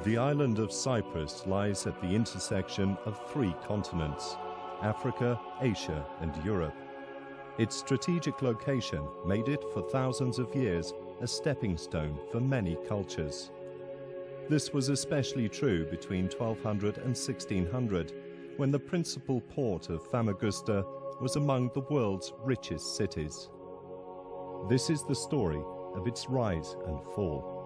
The island of Cyprus lies at the intersection of 3 continents, Africa, Asia, and Europe. Its strategic location made it for thousands of years a stepping stone for many cultures. This was especially true between 1200 and 1600, when the principal port of Famagusta was among the world's richest cities. This is the story of its rise and fall.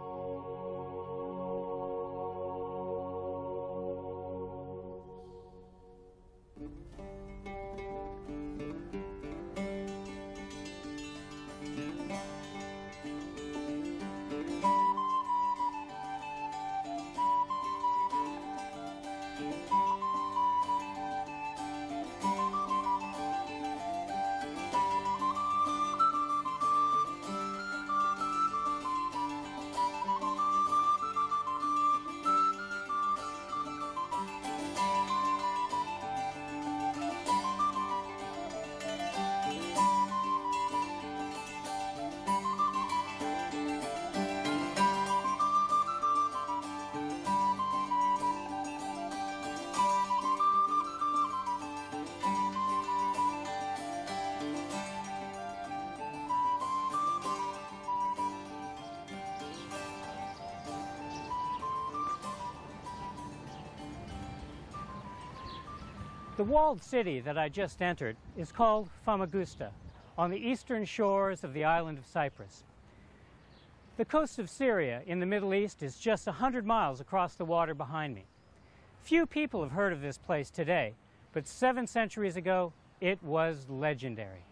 The walled city that I just entered is called Famagusta, on the eastern shores of the island of Cyprus. The coast of Syria in the Middle East is just 100 miles across the water behind me. Few people have heard of this place today, but 7 centuries ago, it was legendary.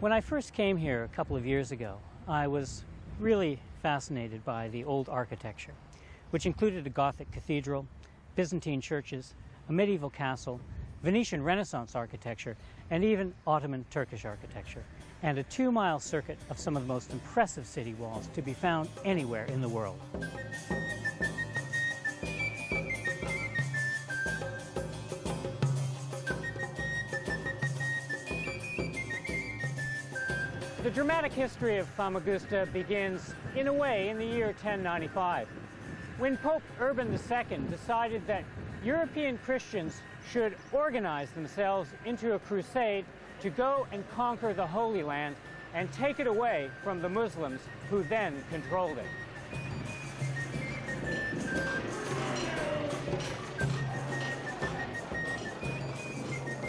When I first came here a couple of years ago, I was really fascinated by the old architecture, which included a Gothic cathedral, Byzantine churches, a medieval castle, Venetian Renaissance architecture, and even Ottoman Turkish architecture, and a 2-mile circuit of some of the most impressive city walls to be found anywhere in the world. The dramatic history of Famagusta begins, in a way, in the year 1095, when Pope Urban II decided that European Christians should organize themselves into a crusade to go and conquer the Holy Land and take it away from the Muslims who then controlled it.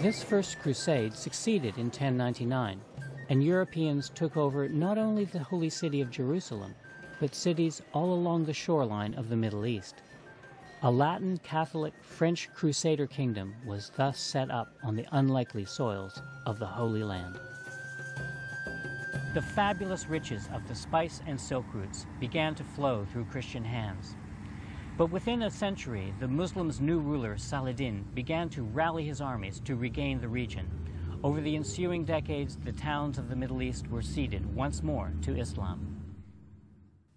This first crusade succeeded in 1099. And Europeans took over not only the holy city of Jerusalem, but cities all along the shoreline of the Middle East. A Latin Catholic French Crusader kingdom was thus set up on the unlikely soils of the Holy Land. The fabulous riches of the spice and silk routes began to flow through Christian hands. But within a century, the Muslims' new ruler, Saladin, began to rally his armies to regain the region. Over the ensuing decades, the towns of the Middle East were ceded once more to Islam.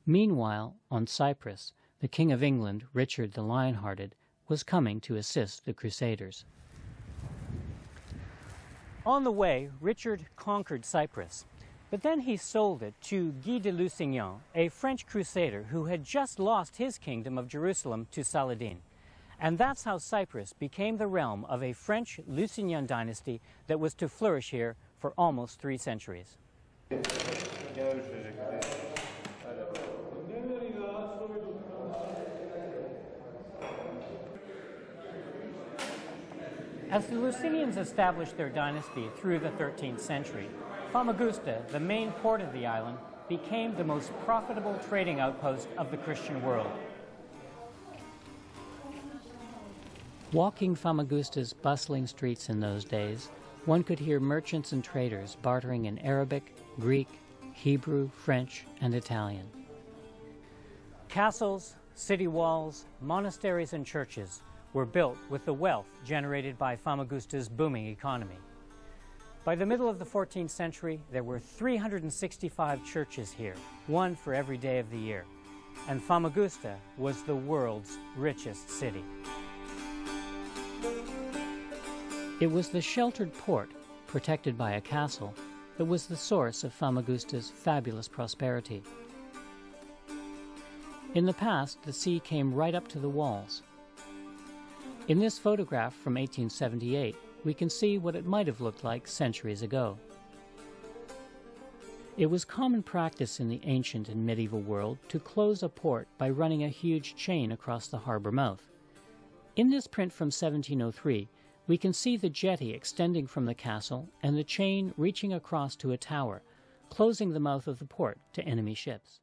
Meanwhile, on Cyprus, the King of England, Richard the Lion-Hearted, was coming to assist the Crusaders. On the way, Richard conquered Cyprus, but then he sold it to Guy de Lusignan, a French crusader who had just lost his kingdom of Jerusalem to Saladin. And that's how Cyprus became the realm of a French Lusignan dynasty that was to flourish here for almost 3 centuries. As the Lusignans established their dynasty through the 13th century, Famagusta, the main port of the island, became the most profitable trading outpost of the Christian world. Walking Famagusta's bustling streets in those days, one could hear merchants and traders bartering in Arabic, Greek, Hebrew, French, and Italian. Castles, city walls, monasteries, and churches were built with the wealth generated by Famagusta's booming economy. By the middle of the 14th century, there were 365 churches here, one for every day of the year, and Famagusta was the world's richest city. It was the sheltered port, protected by a castle, that was the source of Famagusta's fabulous prosperity. In the past, the sea came right up to the walls. In this photograph from 1878, we can see what it might have looked like centuries ago. It was common practice in the ancient and medieval world to close a port by running a huge chain across the harbor mouth. In this print from 1703, we can see the jetty extending from the castle and the chain reaching across to a tower, closing the mouth of the port to enemy ships.